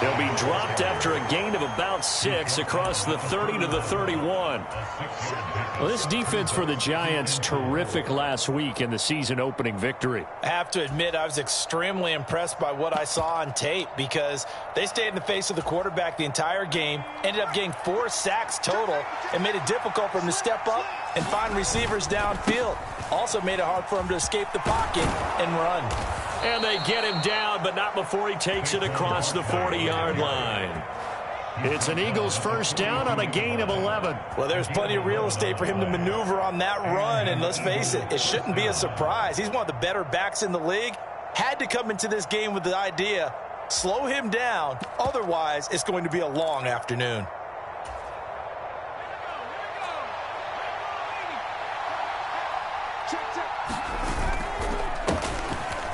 They'll be dropped after a gain of about 6 across the 30 to the 31. Well, this defense for the Giants, terrific last week in the season opening victory. I have to admit, I was extremely impressed by what I saw on tape because they stayed in the face of the quarterback the entire game, ended up getting 4 sacks total, and made it difficult for him to step up and find receivers downfield. Also made it hard for him to escape the pocket and run. And they get him down, but not before he takes it across the 40-yard line. It's an Eagles first down on a gain of 11. Well, there's plenty of real estate for him to maneuver on that run, and let's face it, it shouldn't be a surprise. He's one of the better backs in the league. Had to come into this game with the idea, slow him down, otherwise it's going to be a long afternoon.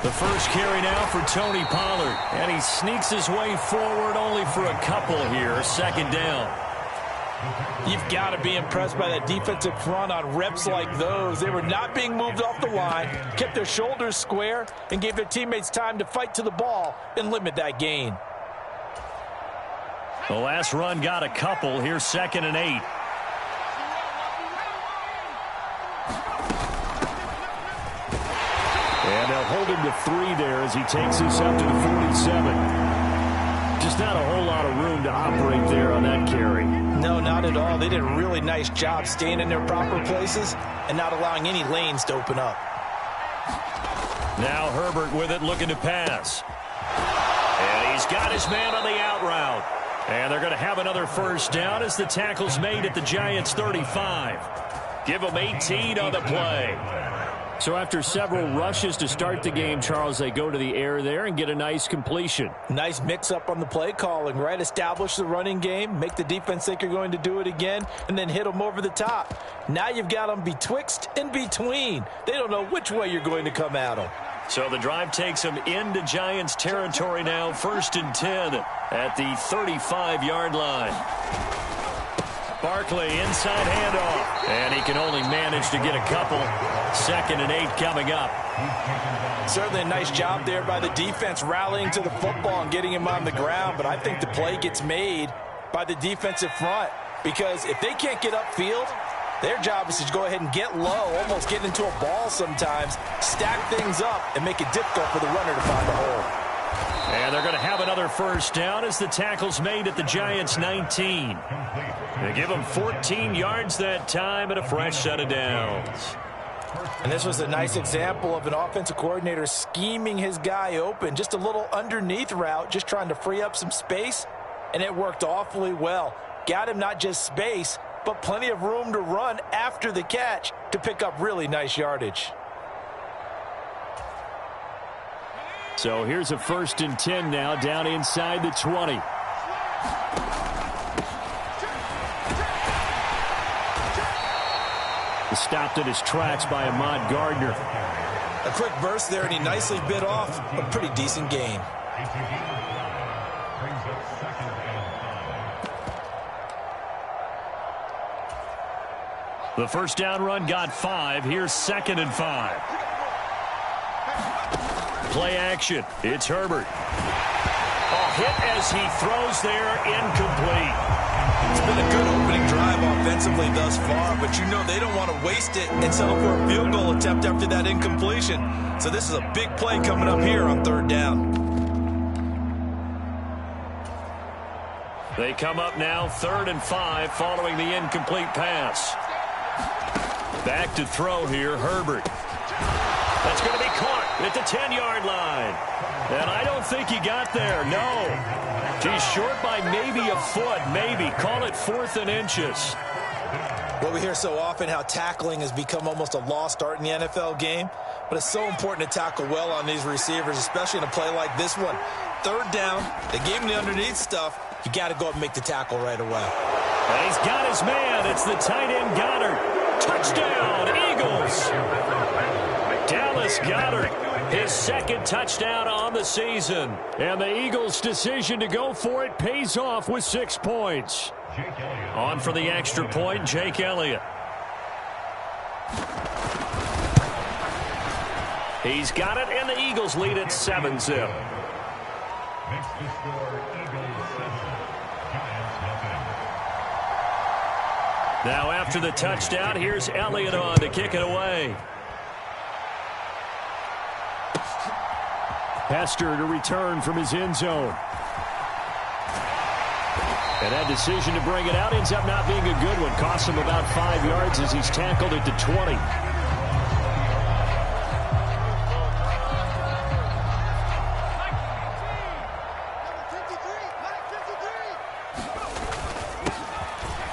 The first carry now for Tony Pollard, and he sneaks his way forward only for a couple here, second down. You've got to be impressed by that defensive front on reps like those. They were not being moved off the line, kept their shoulders square, and gave their teammates time to fight to the ball and limit that gain. The last run got a couple. Here's 2nd and 8. And they'll hold him to 3 there as he takes this up to the 47. Just not a whole lot of room to operate there on that carry. No, not at all. They did a really nice job staying in their proper places and not allowing any lanes to open up. Now Herbert with it, looking to pass. And he's got his man on the out route. And they're going to have another first down as the tackle's made at the Giants' 35. Give them 18 on the play. So after several rushes to start the game, Charles, they go to the air there and get a nice completion. Nice mix-up on the play calling, right? Establish the running game, make the defense think you're going to do it again, and then hit them over the top. Now you've got them betwixt and between. They don't know which way you're going to come at them. So the drive takes them into Giants territory now, 1st and 10 at the 35-yard line. Barkley inside handoff, and he can only manage to get a couple. 2nd and 8 coming up. Certainly a nice job there by the defense rallying to the football and getting him on the ground, but I think the play gets made by the defensive front because if they can't get upfield, their job is to go ahead and get low, almost get into a ball sometimes, stack things up, and make it difficult for the runner to find a hole. And they're going to have another first down as the tackle's made at the Giants' 19. They give them 14 yards that time and a fresh set of downs. And this was a nice example of an offensive coordinator scheming his guy open. Just a little underneath route, just trying to free up some space, and it worked awfully well. Got him not just space, but plenty of room to run after the catch to pick up really nice yardage. So here's a 1st and 10 now, down inside the 20. Stopped at his tracks by Ahmad Gardner. A quick burst there, and he nicely bit off a pretty decent gain. The first down run got 5. Here's 2nd and 5. Play action. It's Herbert. A hit as he throws there, incomplete. It's been a good opening drive offensively thus far, but you know they don't want to waste it and settle for a field goal attempt after that incompletion. So this is a big play coming up here on 3rd down. They come up now 3rd and 5 following the incomplete pass. Back to throw here, Herbert. That's going to be caught at the 10-yard line. And I don't think he got there, no. He's short by maybe a foot, maybe. Call it 4th and inches. Well, we hear so often how tackling has become almost a lost art in the NFL game, but it's so important to tackle well on these receivers, especially in a play like this one. 3rd down, they gave him the underneath stuff. You got to go up and make the tackle right away. And he's got his man. It's the tight end Goddard. Touchdown, Eagles. Dallas Goedert, his 2nd touchdown on the season. And the Eagles' decision to go for it pays off with 6 points. On for the extra point, Jake Elliott. He's got it, and the Eagles lead at 7-0. Makes the score Eagles 7, Giants nothing. Now after the touchdown, here's Elliott on to kick it away. Hester to return from his end zone. And that decision to bring it out ends up not being a good one. Costs him about 5 yards as he's tackled at the 20.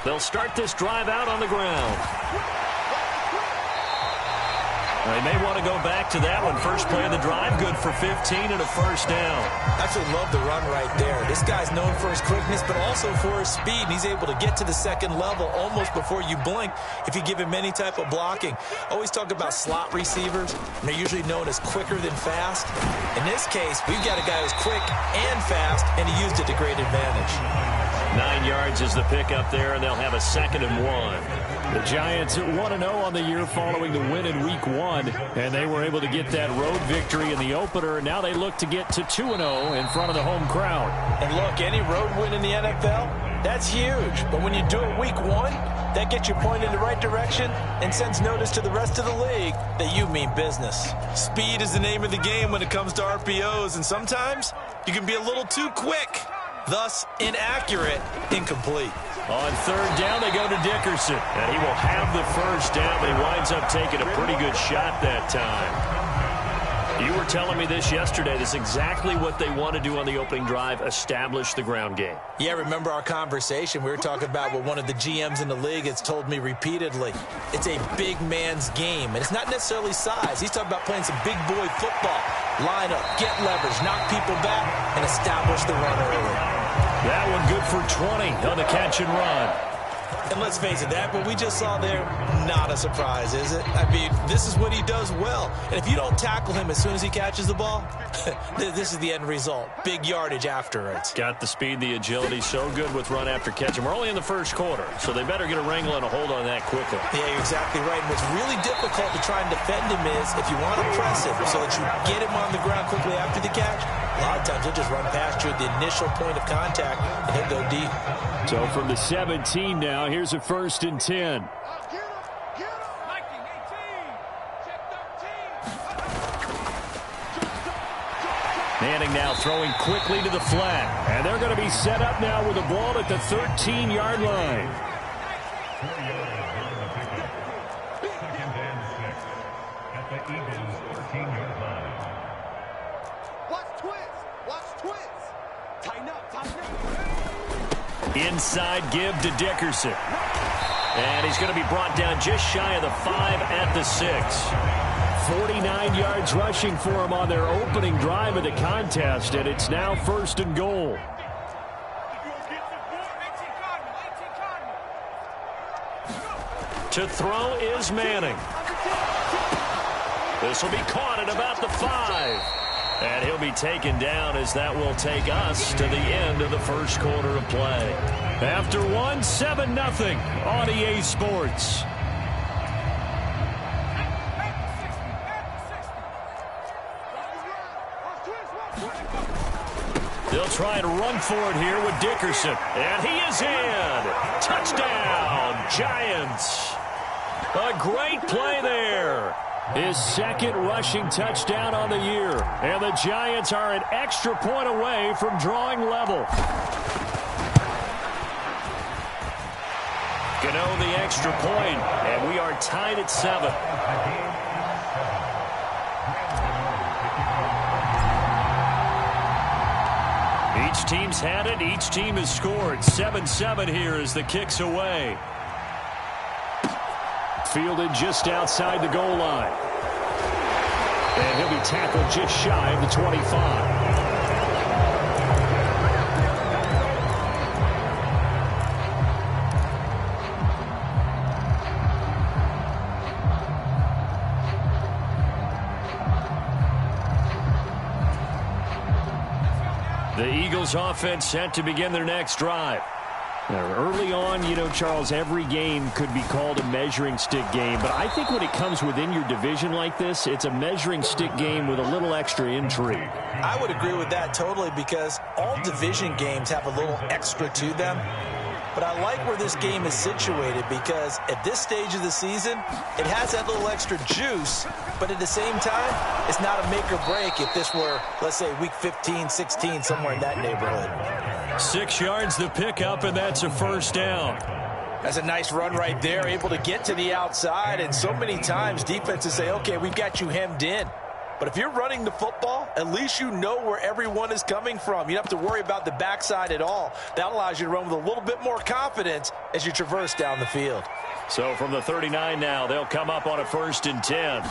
They'll start this drive out on the ground. They may want to go back to that one. First play of the drive, good for 15 and a first down. Absolutely love the run right there. This guy's known for his quickness, but also for his speed. And he's able to get to the second level almost before you blink if you give him any type of blocking. Always talk about slot receivers, and they're usually known as quicker than fast. In this case, we've got a guy who's quick and fast, and he used it to great advantage. 9 yards is the pickup there, and they'll have a 2nd and 1. The Giants at 1-0 on the year following the win in Week 1, and they were able to get that road victory in the opener. Now they look to get to 2-0 in front of the home crowd. And look, any road win in the NFL, that's huge. But when you do it Week 1, that gets you pointed in the right direction and sends notice to the rest of the league that you mean business. Speed is the name of the game when it comes to RPOs, and sometimes you can be a little too quick. Thus, inaccurate, incomplete. On 3rd down, they go to Dickerson. And he will have the first down, but he winds up taking a pretty good shot that time. You were telling me this yesterday. This is exactly what they want to do on the opening drive, establish the ground game. Yeah, remember our conversation. We were talking about what one of the GMs in the league has told me repeatedly. It's a big man's game, and it's not necessarily size. He's talking about playing some big boy football. Line up, get leverage, knock people back, and establish the run early. That one good for 20 on the catch and run. And let's face it, that what we just saw there, not a surprise, is it? I mean, this is what he does well. And if you don't tackle him as soon as he catches the ball, this is the end result. Big yardage after it. Got the speed, the agility, so good with run after catch. And we're only in the first quarter, so they better get a wrangle and a hold on that quickly. Yeah, you're exactly right. And what's really difficult to try and defend him is if you want to press him so that you get him on the ground quickly after the catch, a lot of times he'll just run past you at the initial point of contact, and he'll go deep. So from the 17 now, here's a 1st and 10. Manning now throwing quickly to the flat. And they're going to be set up now with the ball at the 13-yard line. 4 yards on the pickup. 2nd and 6 at the Eagles' 14-yard line. Watch twist. Watch twist. Tighten up. Tighten up. Inside give to Dickerson. And he's going to be brought down just shy of the 5 at the 6. 49 yards rushing for him on their opening drive of the contest, and it's now 1st and goal. To throw is Manning. This will be caught at about the 5. And he'll be taken down as that will take us to the end of the first quarter of play. After 1, 7-0 on EA Sports. They'll try and run for it here with Dickerson. And he is in. Touchdown, Giants. A great play there. His 2nd rushing touchdown on the year. And the Giants are an extra point away from drawing level. Gano the extra point, and we are tied at 7. Each team's had it. Each team has scored. 7-7 here as the kick's away. Fielded just outside the goal line. And he'll be tackled just shy of the 25. The Eagles offense set to begin their next drive. Early on, Charles, every game could be called a measuring stick game. But I think when it comes within your division like this, it's a measuring stick game with a little extra intrigue. I would agree with that totally because all division games have a little extra to them. But I like where this game is situated because at this stage of the season, it has that little extra juice. But at the same time, it's not a make or break if this were, let's say, week 15, 16, somewhere in that neighborhood. 6 yards the pickup, and that's a first down. That's a nice run right there, able to get to the outside. And so many times defenses say, okay, we've got you hemmed in. But if you're running the football, at least you know where everyone is coming from. You don't have to worry about the backside at all. That allows you to run with a little bit more confidence as you traverse down the field. So from the 39 now, they'll come up on a 1st and 10.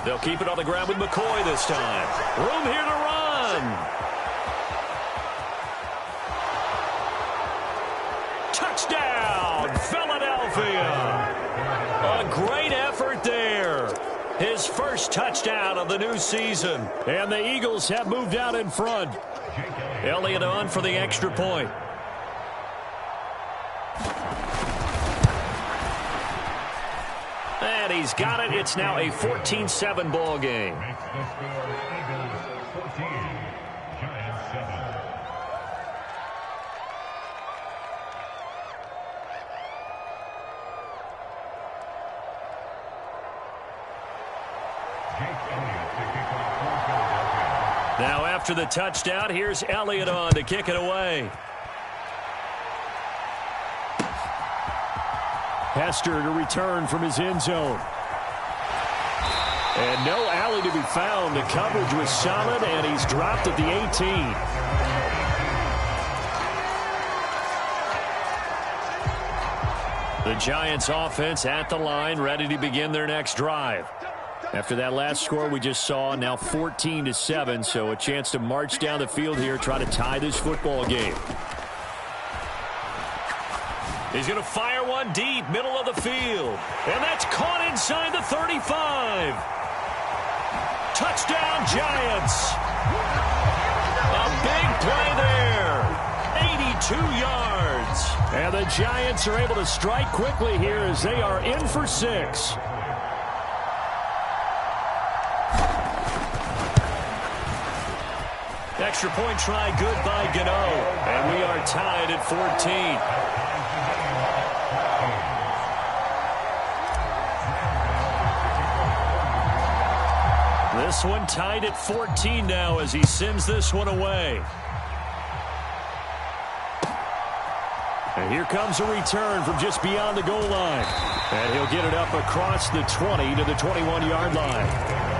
They'll keep it on the ground with McCoy this time. Room here to run. Touchdown, Philadelphia. A great effort there. His first touchdown of the new season. And the Eagles have moved out in front. Elliott on for the extra point. And he's got it. It's now a 14-7 ball game. Makes the score Eagles 14, Giants 7. Now after the touchdown, here's Elliott on to kick it away. Hester to return from his end zone. And no alley to be found. The coverage was solid, and he's dropped at the 18. The Giants offense at the line, ready to begin their next drive. After that last score we just saw, now 14-7, so a chance to march down the field here, try to tie this football game. He's going to fire one deep, middle of the field. And that's caught inside the 35. Touchdown, Giants. A big play there. 82 yards. And the Giants are able to strike quickly here as they are in for 6. Extra point try good by Gano. And we are tied at 14. This one tied at 14 now as he sends this one away. And here comes a return from just beyond the goal line. And he'll get it up across the 20 to the 21-yard line.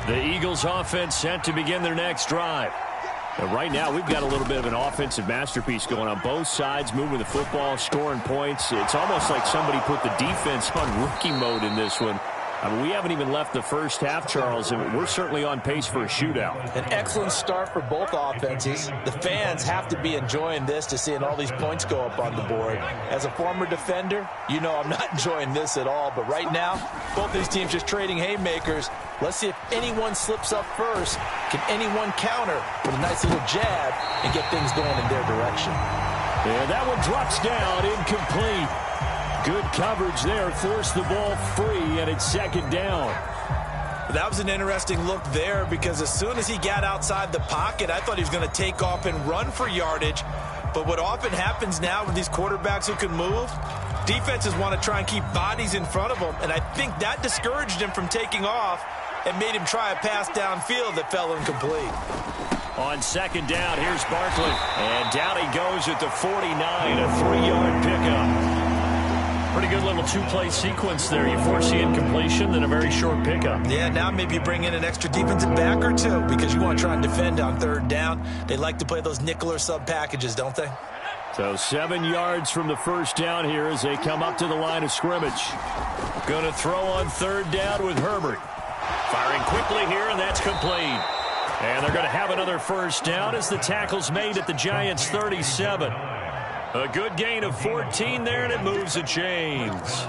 The Eagles offense set to begin their next drive. But right now we've got a little bit of an offensive masterpiece going on both sides, moving the football, scoring points. It's almost like somebody put the defense on rookie mode in this one. I mean, we haven't even left the first half, Charles, and we're certainly on pace for a shootout. An excellent start for both offenses. The fans have to be enjoying this to seeing all these points go up on the board. As a former defender, you know I'm not enjoying this at all. But right now, both these teams just trading haymakers. Let's see if anyone slips up first. Can anyone counter with a nice little jab and get things going in their direction? And that one drops down, incomplete. Good coverage there, forced the ball free, and it's second down. That was an interesting look there because as soon as he got outside the pocket, I thought he was going to take off and run for yardage. But what often happens now with these quarterbacks who can move, defenses want to try and keep bodies in front of them, and I think that discouraged him from taking off and made him try a pass downfield that fell incomplete. On second down, here's Barkley, and down he goes at the 49, a 3-yard pickup. Pretty good little two-play sequence there. You force the incompletion, then a very short pickup. Yeah, now maybe you bring in an extra defensive back or two because you want to try and defend on third down. They like to play those nickel or sub packages, don't they? So 7 yards from the first down here as they come up to the line of scrimmage. Going to throw on third down with Herbert. Firing quickly here, and that's complete. And they're going to have another first down as the tackle's made at the Giants' 37. A good gain of 14 there, and it moves the chains.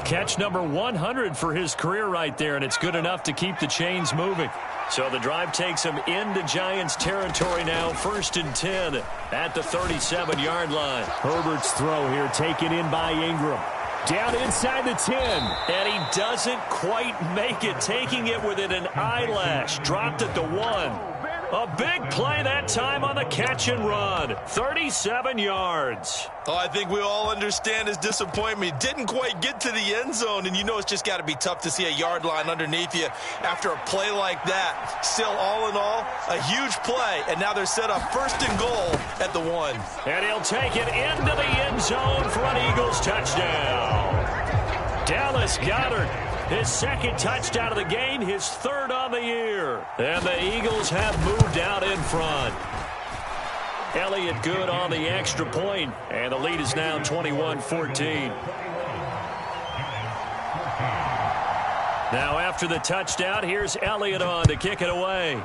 Catch number 100 for his career right there, and it's good enough to keep the chains moving. So the drive takes him into Giants territory now, 1st and 10 at the 37-yard line. Herbert's throw here taken in by Ingram. Down inside the 10. And he doesn't quite make it, taking it within an eyelash. Dropped at the 1. A big play that time on the catch and run. 37 yards. Oh, I think we all understand his disappointment. Didn't quite get to the end zone, and you know it's just got to be tough to see a yard line underneath you after a play like that. Still, all in all, a huge play, and now they're set up 1st and goal at the 1. And he'll take it into the end zone for an Eagles touchdown. Dallas Goedert, his 2nd touchdown of the game, his 3rd on the year. And the Eagles have moved out in front. Elliott good on the extra point, and the lead is now 21-14. Now after the touchdown, here's Elliott on to kick it away.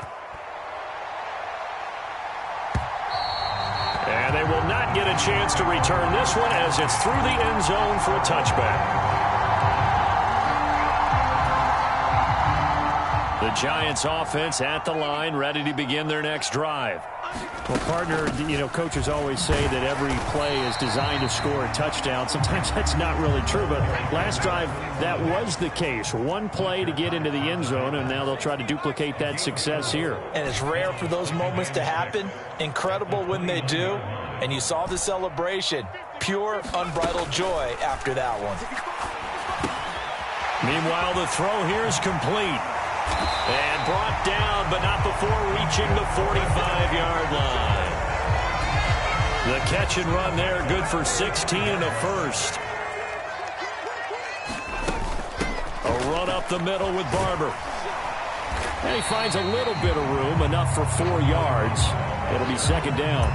And they will not get a chance to return this one as it's through the end zone for a touchback. The Giants offense at the line, ready to begin their next drive. Well, partner, coaches always say that every play is designed to score a touchdown. Sometimes that's not really true, but last drive, that was the case. One play to get into the end zone, and now they'll try to duplicate that success here. And it's rare for those moments to happen. Incredible when they do. And you saw the celebration. Pure, unbridled joy after that one. Meanwhile, the throw here is complete. And brought down, but not before reaching the 45-yard line. The catch and run there, good for 16 and a 1st. A run up the middle with Barber. And he finds a little bit of room, enough for 4 yards. It'll be 2nd down.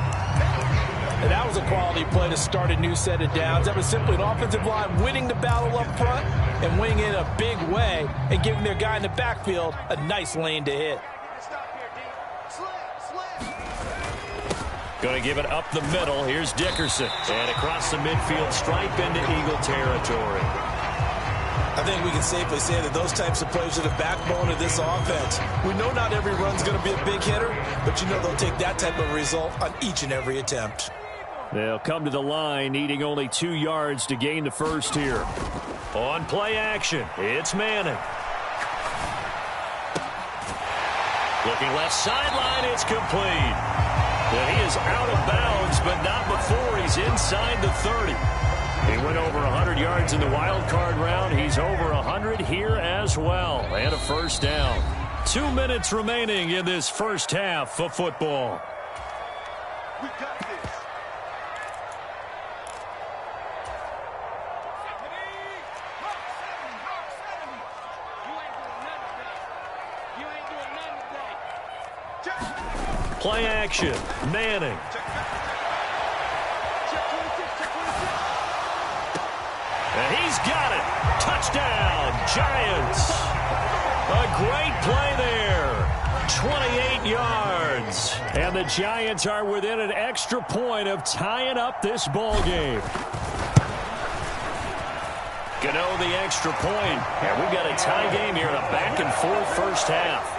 And that was a quality play to start a new set of downs. That was simply an offensive line winning the battle up front and winning it in a big way and giving their guy in the backfield a nice lane to hit. Going to give it up the middle. Here's Dickerson. And across the midfield stripe into Eagle territory. I think we can safely say that those types of plays are the backbone of this offense. We know not every run's going to be a big hitter, but you know they'll take that type of result on each and every attempt. They'll come to the line, needing only 2 yards to gain the 1st here. On play action, it's Manning. Looking left sideline, it's complete. And he is out of bounds, but not before he's inside the 30. He went over 100 yards in the wild card round. He's over 100 here as well. And a 1st down. 2 minutes remaining in this first half of football. We got this. Play action. Manning. And he's got it. Touchdown, Giants. A great play there. 28 yards. And the Giants are within an extra point of tying up this ball game. Gano the extra point. And we've got a tie game here in a back-and-forth first half.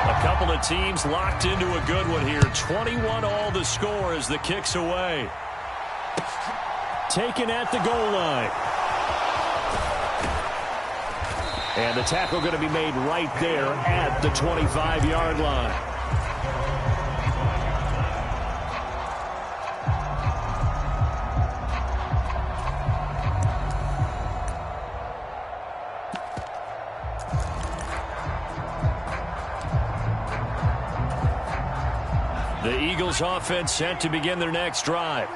A couple of teams locked into a good one here. 21 all the score as the kick's away. Taken at the goal line. And the tackle going to be made right there at the 25-yard line. The Eagles offense set to begin their next drive.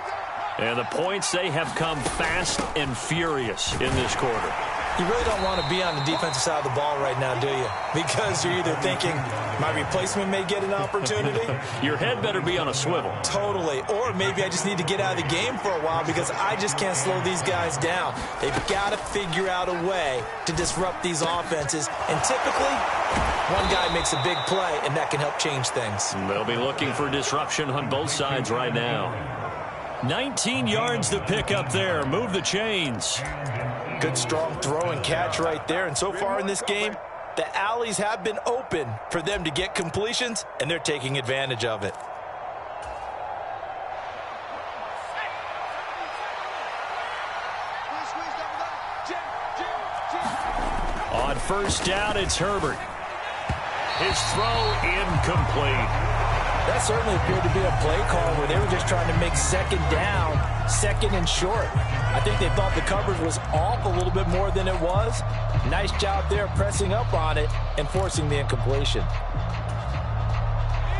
And the points, they have come fast and furious in this quarter. You really don't want to be on the defensive side of the ball right now, do you? Because you're either thinking, my replacement may get an opportunity. Your head better be on a swivel. Totally. Or maybe I just need to get out of the game for a while because I just can't slow these guys down. They've got to figure out a way to disrupt these offenses. And typically, one guy makes a big play, and that can help change things. They'll be looking for disruption on both sides right now. 19 yards to pick up there. Move the chains. Good, strong throw and catch right there. And so far in this game, the alleys have been open for them to get completions, and they're taking advantage of it. On first down, it's Herbert. His throw incomplete. That certainly appeared to be a play call where they were just trying to make second down, second and short. I think they thought the coverage was off a little bit more than it was. Nice job there pressing up on it and forcing the incompletion.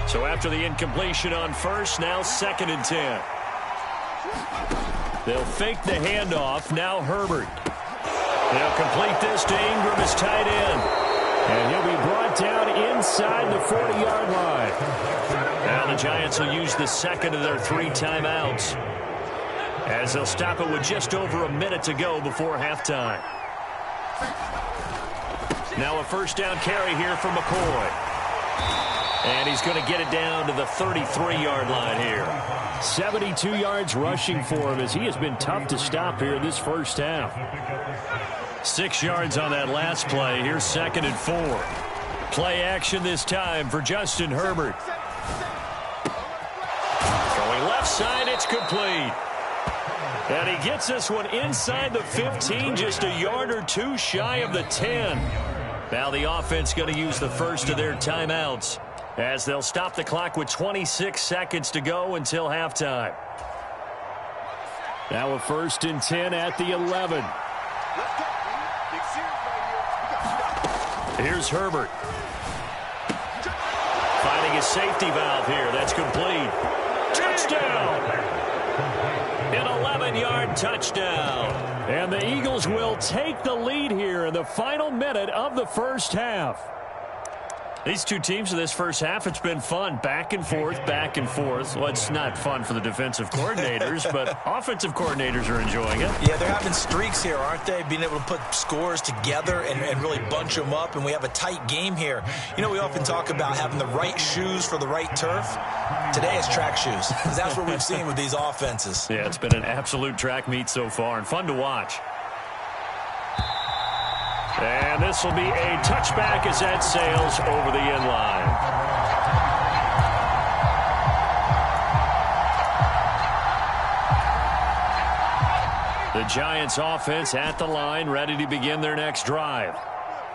So after the incompletion on first, now 2nd and 10. They'll fake the handoff. Now Herbert. They'll complete this to Ingram as tight end. And he'll be brought down inside the 40-yard line. Now the Giants will use the second of their 3 timeouts, as they'll stop it with just over a minute to go before halftime. Now a first down carry here from McCoy. And he's going to get it down to the 33-yard line here. 72 yards rushing for him, as he has been tough to stop here in this first half. 6 yards on that last play. Here's 2nd and 4. Play action this time for Justin Herbert. Throwing left side, it's complete. And he gets this one inside the 15, just a yard or two shy of the 10. Now the offense going to use the first of their timeouts, as they'll stop the clock with 26 seconds to go until halftime. Now a 1st and 10 at the 11. Here's Herbert. Finding a safety valve here. That's complete. Touchdown! An 11-yard touchdown. And the Eagles will take the lead here in the final minute of the first half. These two teams in this first half, it's been fun. Back and forth, back and forth. Well, it's not fun for the defensive coordinators, but offensive coordinators are enjoying it. Yeah, they're having streaks here, aren't they? Being able to put scores together and really bunch them up, and we have a tight game here. You know, we often talk about having the right shoes for the right turf. Today it's track shoes, because that's what we've seen with these offenses. Yeah, it's been an absolute track meet so far, and fun to watch. And this will be a touchback as that sails over the end line. The Giants offense at the line, ready to begin their next drive.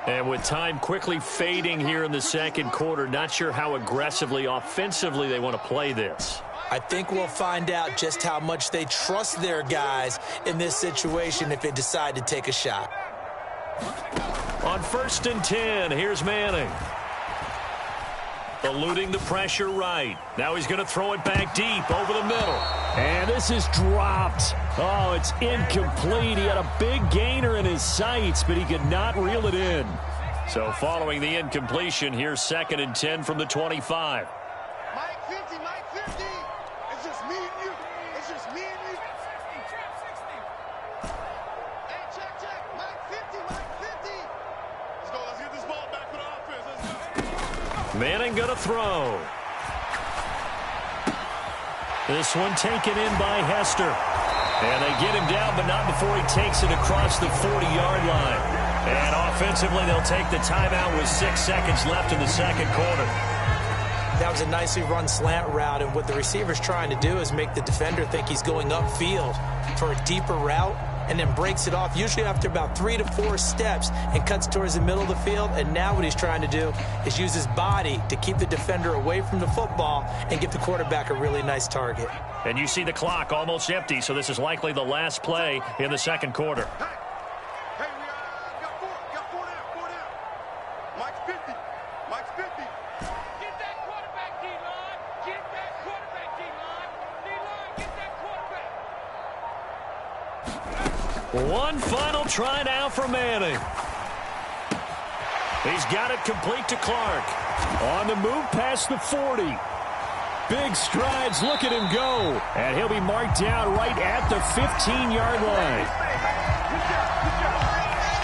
And with time quickly fading here in the second quarter, not sure how aggressively, offensively they want to play this. I think we'll find out just how much they trust their guys in this situation if they decide to take a shot. On 1st and 10, here's Manning. Eluding the pressure right. Now he's going to throw it back deep over the middle. And this is dropped. Oh, it's incomplete. He had a big gainer in his sights, but he could not reel it in. So following the incompletion, here's 2nd and 10 from the 25. Mike 50, Mike 50. It's just me and you. It's just me and you. Hey, check. Mike 50, Mike 50. Let's go. Let's get this ball back for the offense. Let's go. Manning going to throw. This one taken in by Hester. And they get him down, but not before he takes it across the 40-yard line. And offensively, they'll take the timeout with 6 seconds left in the second quarter. That was a nicely run slant route, and what the receiver's trying to do is make the defender think he's going upfield for a deeper route, and then breaks it off, usually after about 3 to 4 steps, and cuts towards the middle of the field. And now what he's trying to do is use his body to keep the defender away from the football and give the quarterback a really nice target. And you see the clock almost empty, so this is likely the last play in the second quarter. Hey, we got four down. Mike's 50. Mike's 50. Get that quarterback, D-line. Get that quarterback, D-line. D-line, get that quarterback. One final try now for Manning. He's got it complete to Clark. On the move past the 40. Big strides. Look at him go. And he'll be marked down right at the 15-yard line.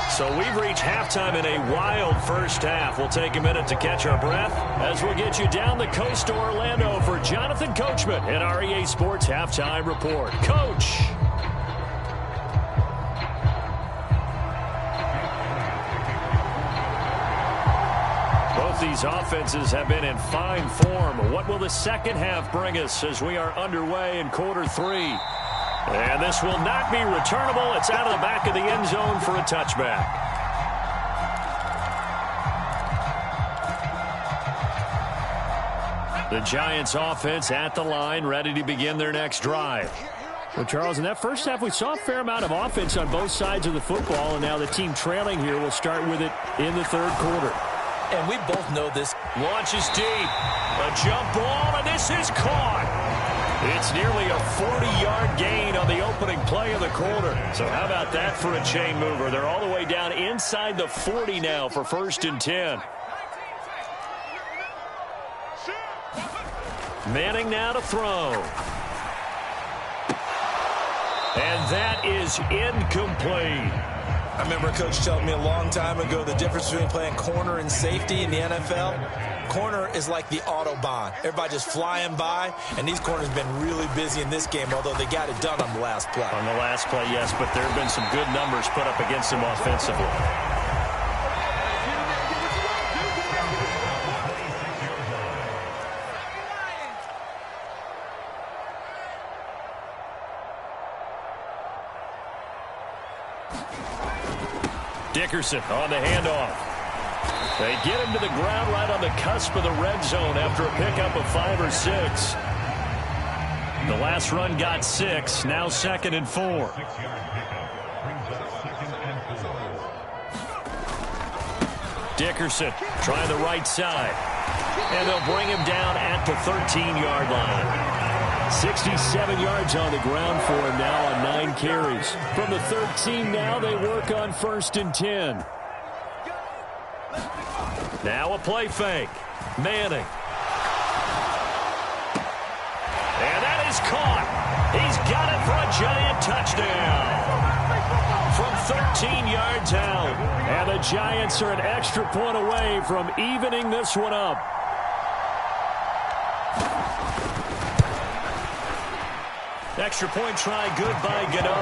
So we've reached halftime in a wild first half. We'll take a minute to catch our breath as we'll get you down the coast to Orlando for Jonathan Coachman in our EA Sports Halftime Report. Coach. Both these offenses have been in fine form. What will the second half bring us as we are underway in quarter 3? And this will not be returnable. It's out of the back of the end zone for a touchback. The Giants offense at the line, ready to begin their next drive. Well, Charles, in that first half, we saw a fair amount of offense on both sides of the football, and now the team trailing here will start with it in the third quarter. And we both know this. Launches deep. A jump ball, and this is caught. It's nearly a 40-yard gain on the opening play of the quarter. So how about that for a chain mover? They're all the way down inside the 40 now for 1st and 10. Manning now to throw. And that is incomplete. I remember a coach telling me a long time ago the difference between playing corner and safety in the NFL. Corner is like the Autobahn. Everybody just flying by, and these corners have been really busy in this game, although they got it done on the last play. On the last play, yes, but there have been some good numbers put up against them offensively. Dickerson on the handoff. They get him to the ground right on the cusp of the red zone after a pickup of 5 or 6. The last run got 6. Now 2nd and 4. Dickerson trying the right side. And they'll bring him down at the 13-yard line. 67 yards on the ground for him now on 9 carries. From the 13 now, they work on 1st and 10. Now a play fake. Manning. And that is caught. He's got it for a giant touchdown. From 13 yards out. And the Giants are an extra point away from evening this one up. Extra point try good by Gano.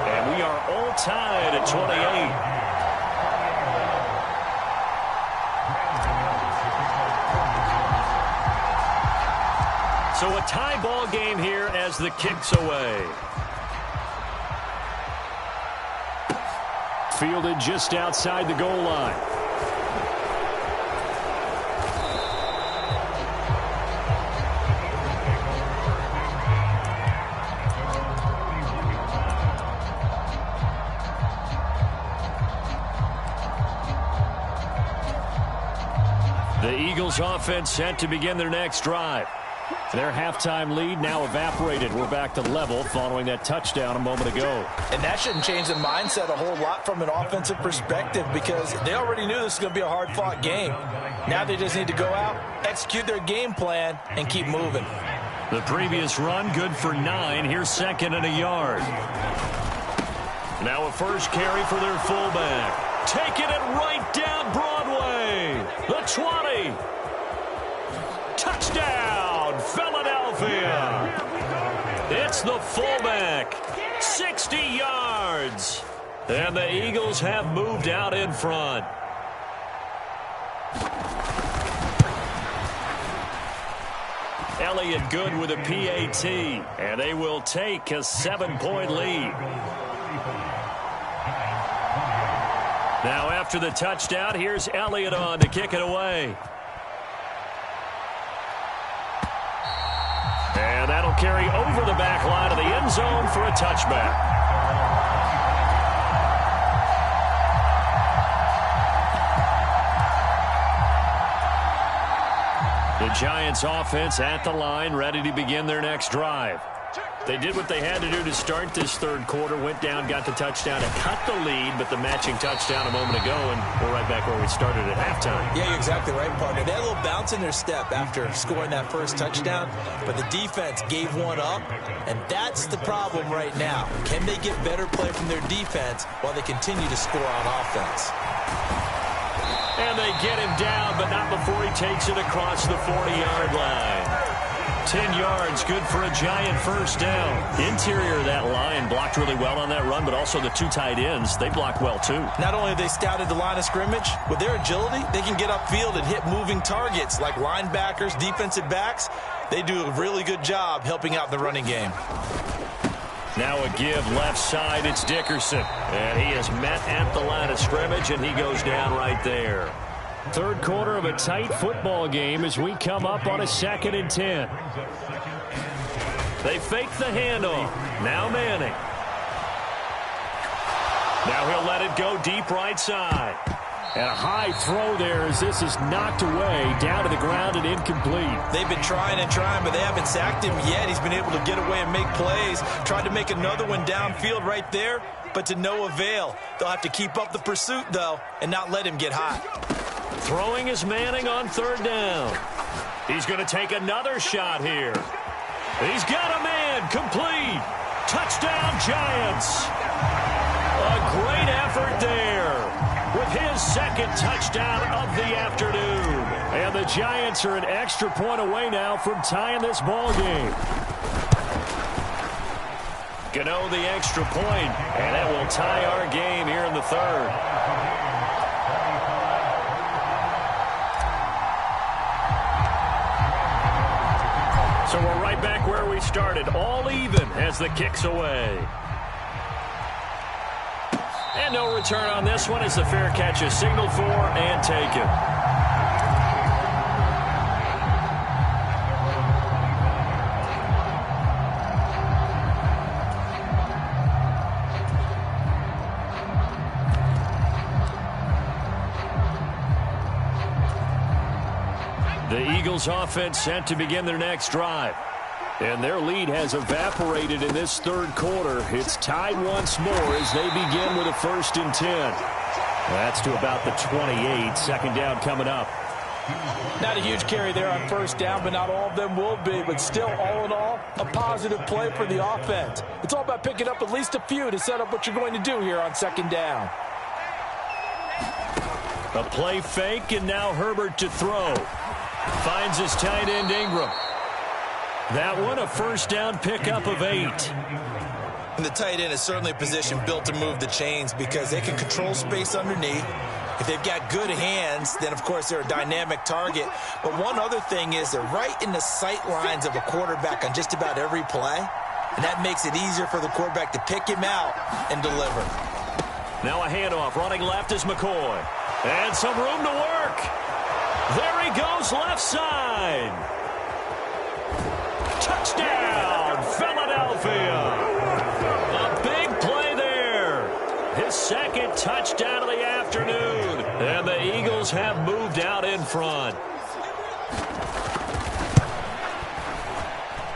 And we are all tied at 28. So a tie ball game here as the kick's away. Fielded just outside the goal line. The Eagles offense set to begin their next drive. Their halftime lead now evaporated. We're back to level following that touchdown a moment ago. And that shouldn't change the mindset a whole lot from an offensive perspective because they already knew this was going to be a hard-fought game. Now they just need to go out, execute their game plan, and keep moving. The previous run good for 9. Here's 2nd and a yard. Now a first carry for their fullback. Taking it right down Broadway. The 20. Touchdown, Philadelphia. It's the fullback. 60 yards. And the Eagles have moved out in front. Elliott good with a PAT. And they will take a 7-point lead. Now after the touchdown, here's Elliott on to kick it away. And that'll carry over the back line of the end zone for a touchback. The Giants offense at the line, ready to begin their next drive. They did what they had to do to start this third quarter, went down, got the touchdown, and cut the lead, but the matching touchdown a moment ago, and we're right back where we started at halftime. Yeah, you're exactly right, partner. They had a little bounce in their step after scoring that first touchdown, but the defense gave one up, and that's the problem right now. Can they get better play from their defense while they continue to score on offense? And they get him down, but not before he takes it across the 40-yard line. 10 yards, good for a Giant first down. Interior of that line blocked really well on that run, but also the two tight ends, they blocked well too. Not only have they scouted the line of scrimmage, with their agility, they can get upfield and hit moving targets like linebackers, defensive backs. They do a really good job helping out the running game. Now a give left side, it's Dickerson. And he is met at the line of scrimmage, and he goes down right there. Third quarter of a tight football game as we come up on a 2nd and 10. They fake the handoff. Now Manning. Now he'll let it go deep right side. And a high throw there as this is knocked away, down to the ground and incomplete. They've been trying and trying, but they haven't sacked him yet. He's been able to get away and make plays. Tried to make another one downfield right there, but to no avail. They'll have to keep up the pursuit, though, and not let him get hot. Throwing is Manning on third down. He's going to take another shot here. He's got a man, complete. Touchdown, Giants. A great effort there with his second touchdown of the afternoon. And the Giants are an extra point away now from tying this ball game. Gano the extra point, and that will tie our game here in the third. So we're right back where we started, all even as the kick's away. And no return on this one as the fair catch is signaled for and taken. The Eagles offense set to begin their next drive. And their lead has evaporated in this third quarter. It's tied once more as they begin with a 1st and 10. That's to about the 28. Second down coming up. Not a huge carry there on first down, but not all of them will be. But still, all in all, a positive play for the offense. It's all about picking up at least a few to set up what you're going to do here on second down. A play fake, and now Herbert to throw. Finds his tight end Ingram. That one a first down pickup of 8. And the tight end is certainly a position built to move the chains because they can control space underneath. If they've got good hands, then of course they're a dynamic target. But one other thing is they're right in the sight lines of a quarterback on just about every play. And that makes it easier for the quarterback to pick him out and deliver. Now a handoff. Running left is McCoy. And some room to work. There he goes left side. Touchdown, Philadelphia. A big play there. His second touchdown of the afternoon. And the Eagles have moved out in front.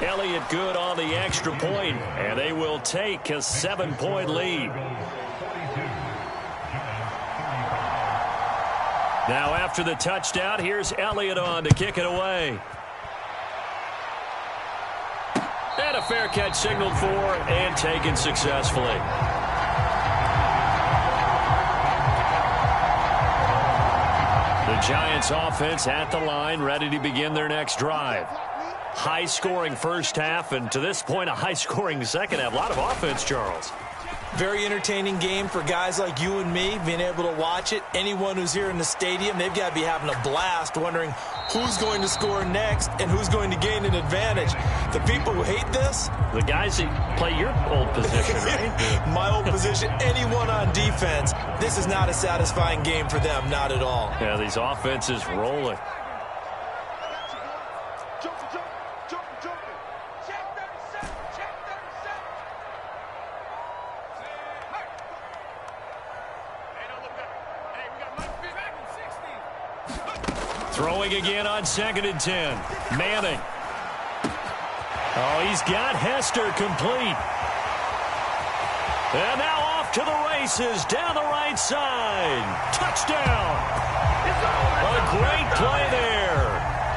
Elliott good on the extra point, and they will take a 7-point lead. Now after the touchdown, here's Elliott on to kick it away. And a fair catch signaled for and taken successfully. The Giants offense at the line, ready to begin their next drive. High-scoring first half, and to this point, a high-scoring second half. A lot of offense, Charles. Very entertaining game for guys like you and me, being able to watch it. Anyone who's here in the stadium, they've got to be having a blast wondering who's going to score next and who's going to gain an advantage. The people who hate this, the guys that play your old position, right? My old position, anyone on defense, this is not a satisfying game for them, not at all. Yeah, these offenses rolling. Throwing again on 2nd and 10. Manning. Oh, he's got Hester complete. And now off to the races down the right side. Touchdown. A great play there.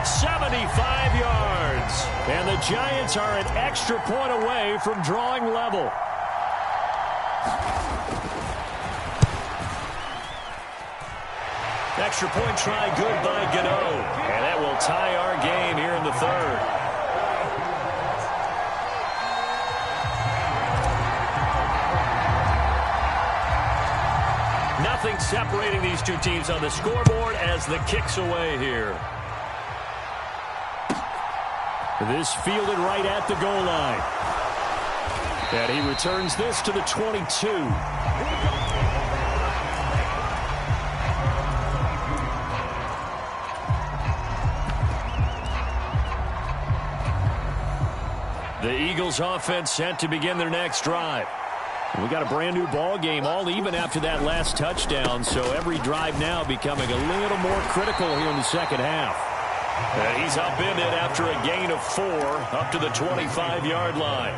75 yards. And the Giants are an extra point away from drawing level. Extra point try good by Gano. And that will tie our game here in the third. Nothing separating these two teams on the scoreboard as the kick's away here. This fielded right at the goal line. And he returns this to the 22. The Eagles offense set to begin their next drive. We got a brand new ball game, all even after that last touchdown, so every drive now becoming a little more critical here in the second half. And he's up in it after a gain of 4 up to the 25-yard line.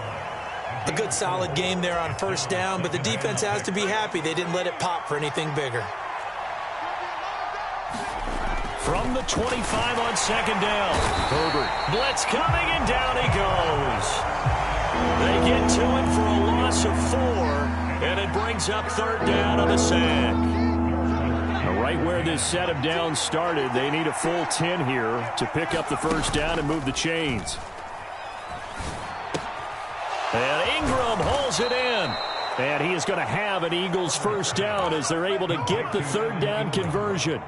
A good solid game there on first down, but the defense has to be happy they didn't let it pop for anything bigger. From the 25 on second down. Herbert. Blitz coming, and down he goes. They get to him for a loss of 4, and it brings up third down on the sack. Right where this set of downs started, they need a full 10 here to pick up the first down and move the chains. And Ingram holds it in. And he is going to have an Eagles first down as they're able to get the third down conversion.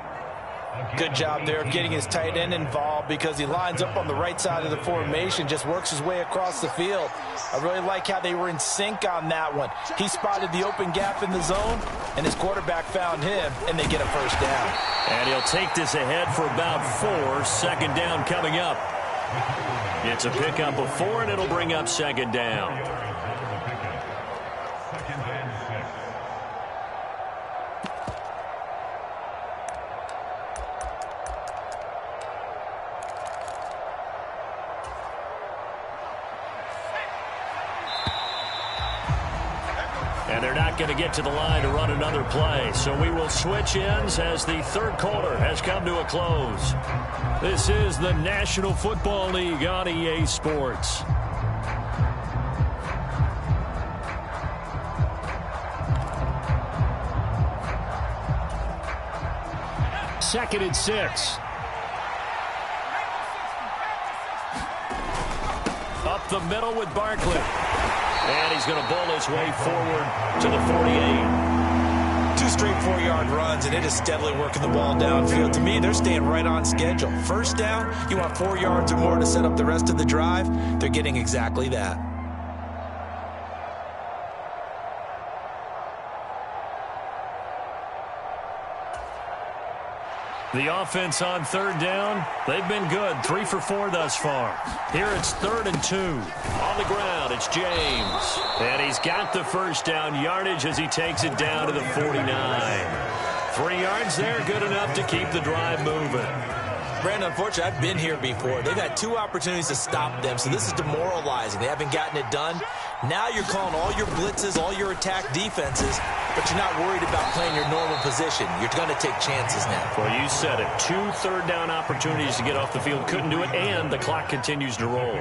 Good job there of getting his tight end involved because he lines up on the right side of the formation, just works his way across the field. I really like how they were in sync on that one. He spotted the open gap in the zone, and his quarterback found him, and they get a first down. And he'll take this ahead for about 4. Second down coming up. It's a pickup of 4, and it'll bring up second down. And they're not going to get to the line to run another play. So we will switch ends as the third quarter has come to a close. This is the National Football League on EA Sports. Second and 6. Up the middle with Barkley. And he's going to bowl his way forward to the 48. 2 straight 4-yard runs, and it is steadily working the ball downfield. To me, they're staying right on schedule. First down, you want 4 yards or more to set up the rest of the drive. They're getting exactly that. The offense on third down, they've been good. 3 for 4 thus far. Here it's 3rd and 2. On the ground, it's James. And he's got the first down yardage as he takes it down to the 49. 3 yards there, good enough to keep the drive moving. Brandon, unfortunately, I've been here before. They've had 2 opportunities to stop them, so this is demoralizing. They haven't gotten it done. Now you're calling all your blitzes, all your attack defenses, but you're not worried about playing your normal position. You're going to take chances now. Well, you said it. 2 third-down opportunities to get off the field. Couldn't do it, and the clock continues to roll.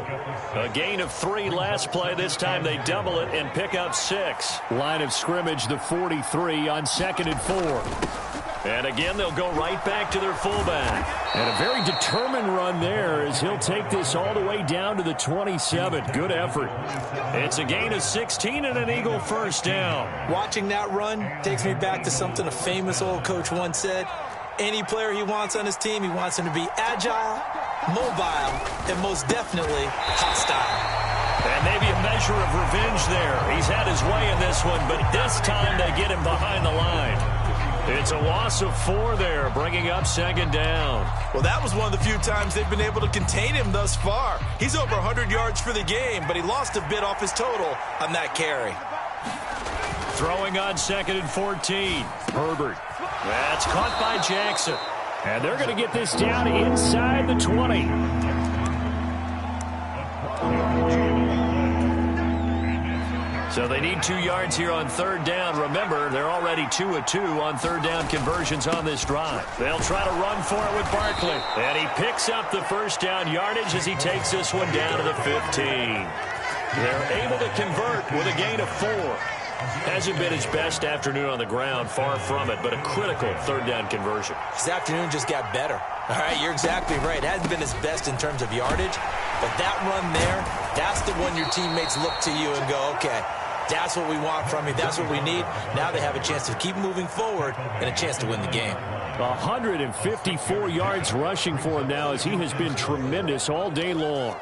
A gain of 3 last play. This time they double it and pick up 6. Line of scrimmage, the 43 on 2nd and 4. And again, they'll go right back to their fullback. And a very determined run there as he'll take this all the way down to the 27. Good effort. It's a gain of 16 and an Eagle first down. Watching that run takes me back to something a famous old coach once said. Any player he wants on his team, he wants him to be agile, mobile, and most definitely hostile. And maybe a measure of revenge there. He's had his way in this one, but this time they get him behind the line. It's a loss of 4 there, bringing up second down. Well, that was one of the few times they've been able to contain him thus far. He's over 100 yards for the game, but he lost a bit off his total on that carry. Throwing on 2nd and 14. Herbert. That's caught by Jackson. And they're going to get this down inside the 20. So they need 2 yards here on third down. Remember, they're already 2 of 2 on third down conversions on this drive. They'll try to run for it with Barkley. And he picks up the first down yardage as he takes this one down to the 15. They're able to convert with a gain of 4. Hasn't been his best afternoon on the ground, far from it, but a critical third down conversion. His afternoon just got better. All right, you're exactly right. It hasn't been his best in terms of yardage, but that run there, that's the one your teammates look to you and go, okay, that's what we want from you. That's what we need. Now they have a chance to keep moving forward and a chance to win the game. 154 yards rushing for him now as he has been tremendous all day long.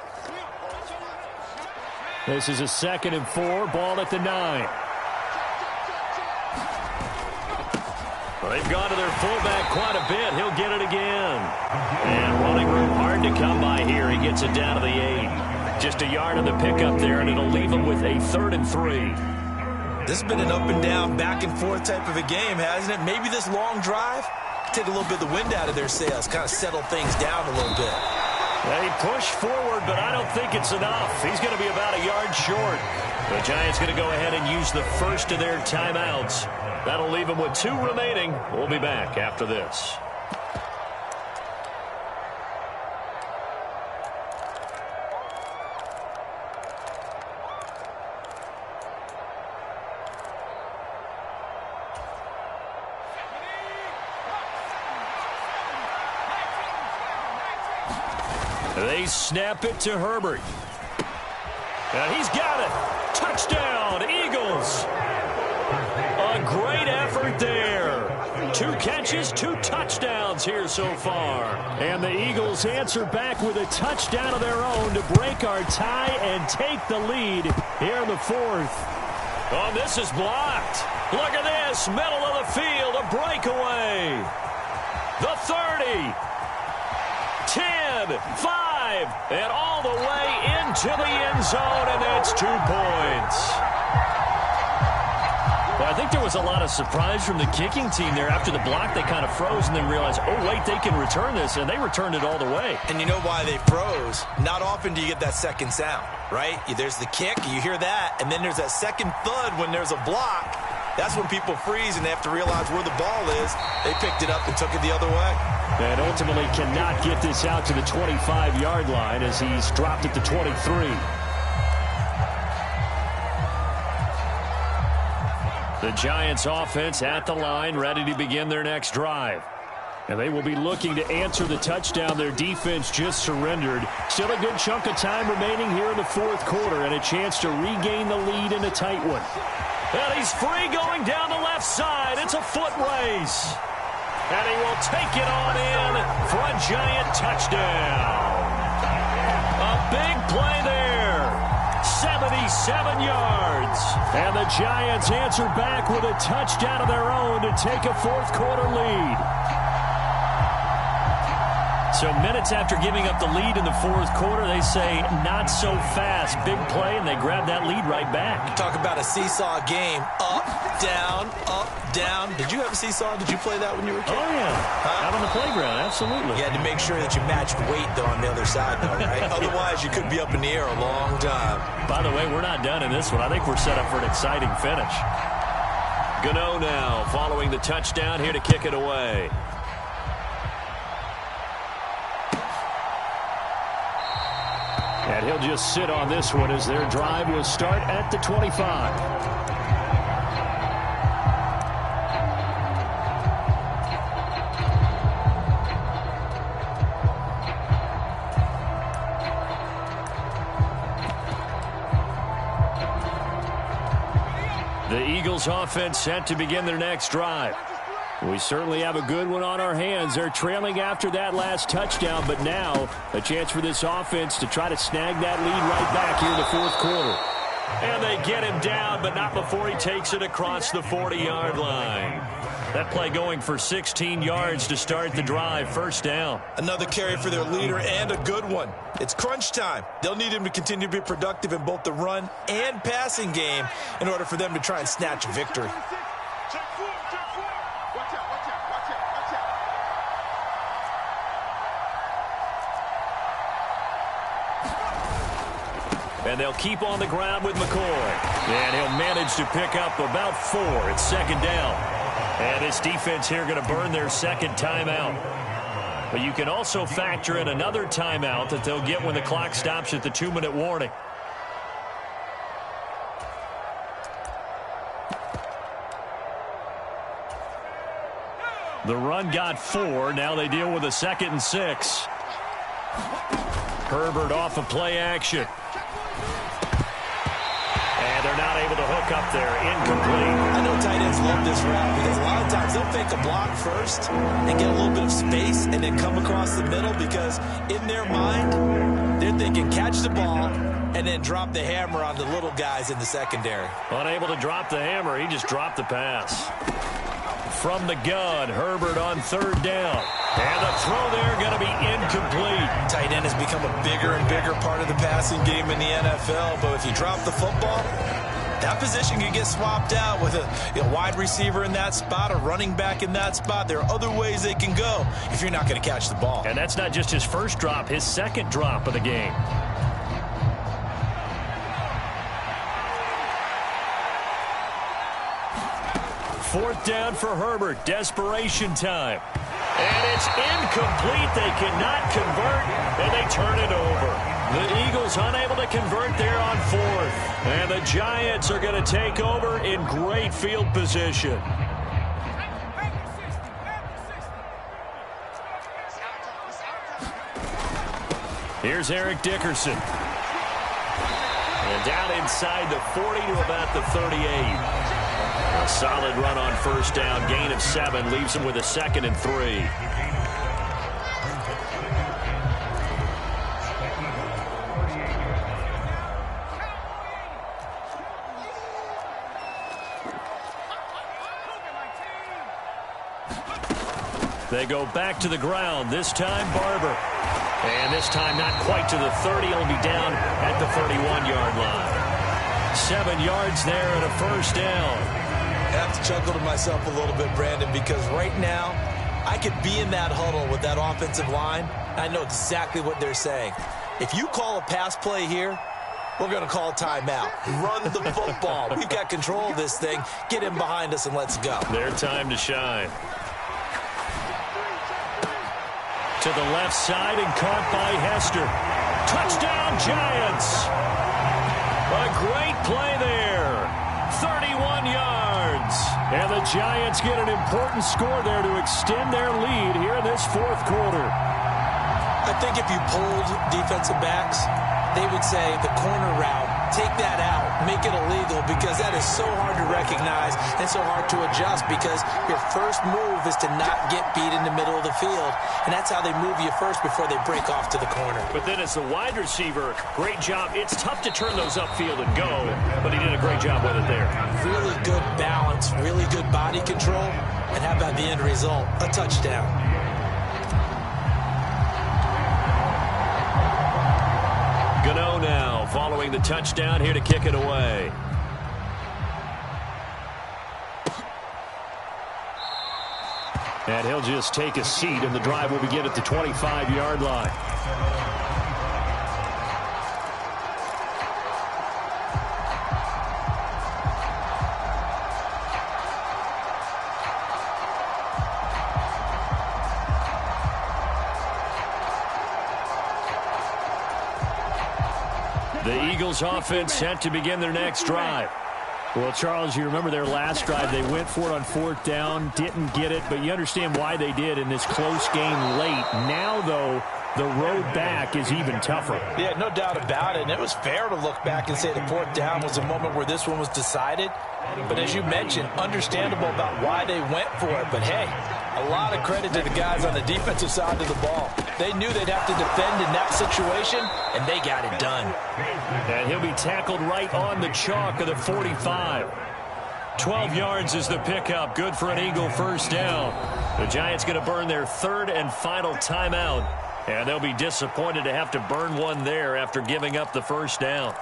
This is a 2nd and 4, ball at the 9. Well, they've gone to their fullback quite a bit. He'll get it again. And running room hard to come by here. He gets it down to the 8. Just a yard on the pickup there, and it'll leave him with a 3rd and 3. This has been an up and down, back and forth type of a game, hasn't it? Maybe this long drive, take a little bit of the wind out of their sails, kind of settle things down a little bit. They push forward, but I don't think it's enough. He's going to be about a yard short. The Giants going to go ahead and use the first of their timeouts. That'll leave them with 2 remaining. We'll be back after this. They snap it to Herbert. And he's got it. Touchdown, Eagles. A great effort there. 2 catches, 2 touchdowns here so far. And the Eagles answer back with a touchdown of their own to break our tie and take the lead here in the 4th. Oh, this is blocked. Look at this. Middle of the field, a breakaway. The 30. 10, 5, and all the way into the end zone, and that's 2 points. Well, I think there was a lot of surprise from the kicking team there. After the block, they kind of froze and then realized, oh, wait, they can return this, and they returned it all the way. And you know why they froze? Not often do you get that second sound, right? There's the kick, you hear that, and then there's that second thud when there's a block. That's when people freeze and they have to realize where the ball is. They picked it up and took it the other way. And ultimately cannot get this out to the 25-yard line as he's dropped it to 23. The Giants offense at the line, ready to begin their next drive. And they will be looking to answer the touchdown their defense just surrendered. Still a good chunk of time remaining here in the 4th quarter and a chance to regain the lead in a tight one. And he's free going down the left side. It's a foot race. And he will take it on in for a Giant touchdown. A big play there. 77 yards. And the Giants answer back with a touchdown of their own to take a 4th quarter lead. So minutes after giving up the lead in the 4th quarter, they say not so fast. Big play, and they grab that lead right back. Talk about a seesaw game. Up, down, up, down. Did you have a seesaw? Did you play that when you were a kid? Oh, yeah. Out on the playground, absolutely. You had to make sure that you matched weight, though, on the other side, though, right? Otherwise, you could be up in the air a long time. By the way, we're not done in this one. I think we're set up for an exciting finish. Gano now following the touchdown here to kick it away. And he'll just sit on this one as their drive will start at the 25. The Eagles offense set to begin their next drive. We certainly have a good one on our hands. They're trailing after that last touchdown, but now a chance for this offense to try to snag that lead right back here in the 4th quarter. And they get him down, but not before he takes it across the 40-yard line. That play going for 16 yards to start the drive. First down. Another carry for their leader and a good one. It's crunch time. They'll need him to continue to be productive in both the run and passing game in order for them to try and snatch a victory. And they'll keep on the ground with McCoy. And he'll manage to pick up about 4. It's second down. And this defense here going to burn their second timeout. But you can also factor in another timeout that they'll get when the clock stops at the 2-minute warning. The run got 4. Now they deal with a 2nd and 6. Herbert off of play action. And they're not able to hook up there. Incomplete. I know tight ends love this route because a lot of times they'll fake a block first and get a little bit of space and then come across the middle because in their mind, they're thinking catch the ball and then drop the hammer on the little guys in the secondary. Unable to drop the hammer. He just dropped the pass. From the gun, Herbert on 3rd down. And the throw there going to be incomplete. Tight end has become a bigger and bigger part of the passing game in the NFL. But if you drop the football, that position can get swapped out with a wide receiver in that spot, a running back in that spot. There are other ways they can go if you're not going to catch the ball. And that's not just his first drop, his 2nd drop of the game. Fourth down for Herbert. Desperation time. And it's incomplete. They cannot convert, and they turn it over. The Eagles unable to convert there on 4th. And the Giants are going to take over in great field position. Here's Eric Dickerson. And down inside the 40 to about the 38. A solid run on 1st down. Gain of 7 leaves him with a 2nd and 3. They go back to the ground. This time Barber. And this time not quite to the 30. He'll be down at the 31-yard line. 7 yards there and a 1st down. I have to chuckle to myself a little bit, Brandon, because right now I could be in that huddle with that offensive line. I know exactly what they're saying. If you call a pass play here, we're going to call timeout. Run the football. We've got control of this thing. Get in behind us and let's go. Their time to shine. To the left side and caught by Hester. Touchdown, Giants. A great play there. 31 yards. And the Giants get an important score there to extend their lead here in this 4th quarter. I think if you polled defensive backs, they would say the corner route, take that out, make it illegal, because that is so hard to recognize and so hard to adjust because your first move is to not get beat in the middle of the field. And that's how they move you first before they break off to the corner. But then as the wide receiver, great job. It's tough to turn those upfield and go, but he did a great job with it there. Really good balance, really good body control, and how about the end result? A touchdown. Gano now following the touchdown here to kick it away. And he'll just take a seat, and the drive will begin at the 25-yard line. The Eagles offense set to begin their next drive. Well, Charles, you remember their last drive. They went for it on 4th down, didn't get it, but you understand why they did in this close game late. Now, though, the road back is even tougher. Yeah, no doubt about it. And it was fair to look back and say the 4th down was a moment where this one was decided. But as you mentioned, understandable about why they went for it. But, hey, a lot of credit to the guys on the defensive side of the ball. They knew they'd have to defend in that situation, and they got it done. And he'll be tackled right on the chalk of the 45. 12 yards is the pickup. Good for an Eagle 1st down. The Giants going to burn their 3rd and final timeout. And they'll be disappointed to have to burn one there after giving up the 1st down.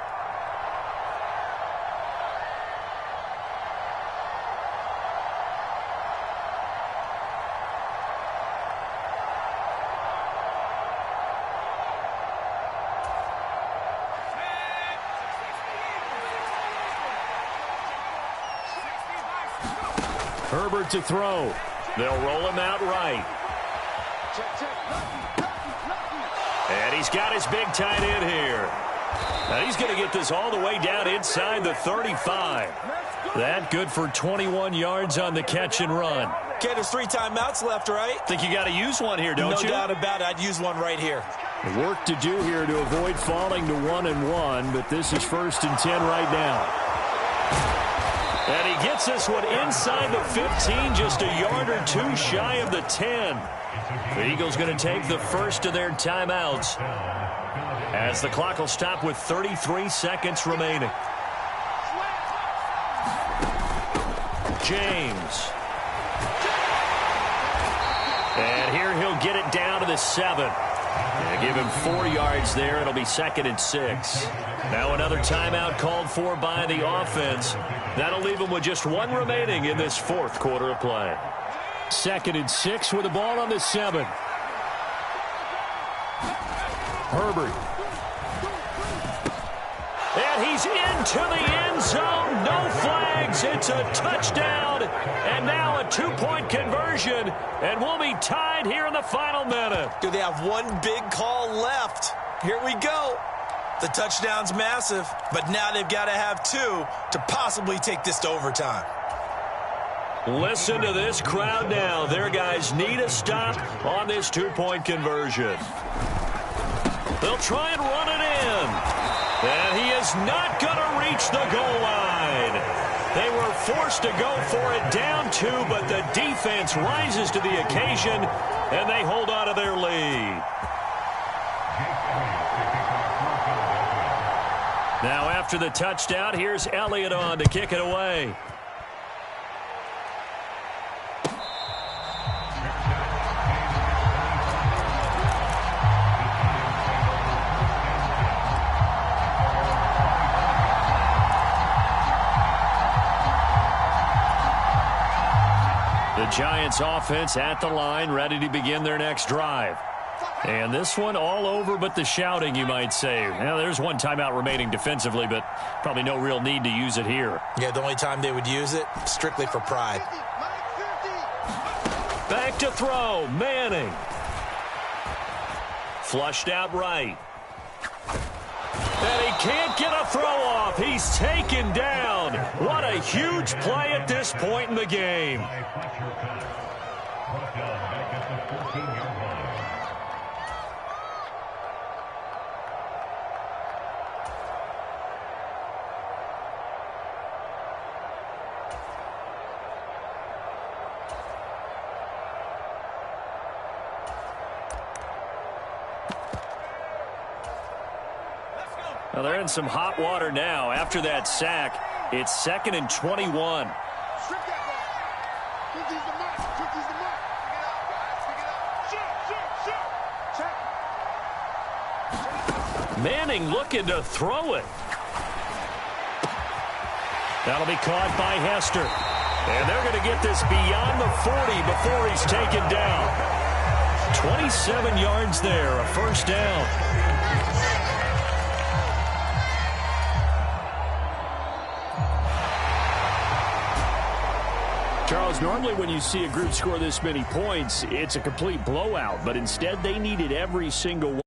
Herbert to throw. They'll roll him out right. And he's got his big tight end here. Now he's going to get this all the way down inside the 35. That good for 21 yards on the catch and run. Okay, there's 3 timeouts left, right? Think you got to use one here, don't you? No doubt about it. I'd use one right here. Work to do here to avoid falling to 1-1, but this is 1st and 10 right now. And he gets this one inside the 15, just a yard or 2 shy of the 10. The Eagles going to take the first of their timeouts as the clock will stop with 33 seconds remaining. James. And here he'll get it down to the 7. Give him 4 yards there. It'll be 2nd and 6. Now another timeout called for by the offense. That'll leave him with just 1 remaining in this 4th quarter of play. 2nd and 6 with the ball on the 7. Herbert. And he's into the end zone. No flags. It's a touchdown. And now a 2-point conversion. And we'll be tied here in the final minute. Do they have 1 big call left? Here we go. The touchdown's massive, but now they've got to have 2 to possibly take this to overtime. Listen to this crowd now. Their guys need a stop on this 2-point conversion. They'll try and run it in. And he is not going to reach the goal line. They were forced to go for it down 2, but the defense rises to the occasion, and they hold on to their lead. Now after the touchdown, here's Elliott on to kick it away. The Giants offense at the line, ready to begin their next drive. And this one all over but the shouting, you might say. Now, there's 1 timeout remaining defensively, but probably no real need to use it here. Yeah, the only time they would use it, strictly for pride. Back to throw, Manning. Flushed out right. And he can't get a throw off. He's taken down. What a huge play at this point in the game. Well, they're in some hot water now. After that sack, it's 2nd and 21. Manning looking to throw it. That'll be caught by Hester. And they're going to get this beyond the 40 before he's taken down. 27 yards there, a 1st down. Charles, normally when you see a group score this many points, it's a complete blowout. But instead, they needed every single one.